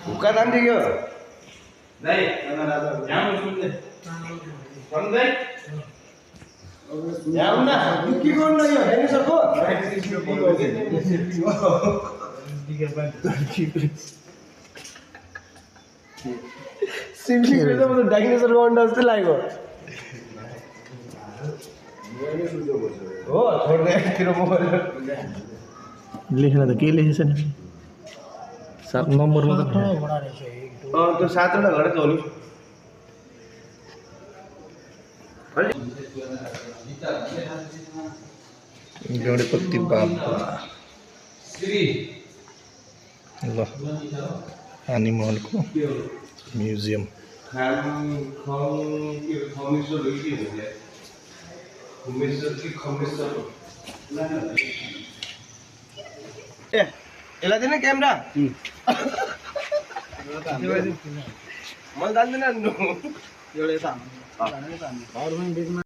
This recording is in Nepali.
हुक्का तान्थ्यो क्या दाइ यहाँ सुन्दै सुन्दै यहाँ आउन के गर्नु यो डाइनोसरको सिम्पली त म त डाइनोसरको अन्डा जस्तै लाग्यो हो छोड्दै तिर मोबाइल लेखेन त के लेखेछ नि 7 नम्बरमा त त्यो 7 वटा घडा छ नि गणपति बाबा ल एनिमलको म्युजियम ए यसलाई दिने क्यामेरा मैले जान्दिनँ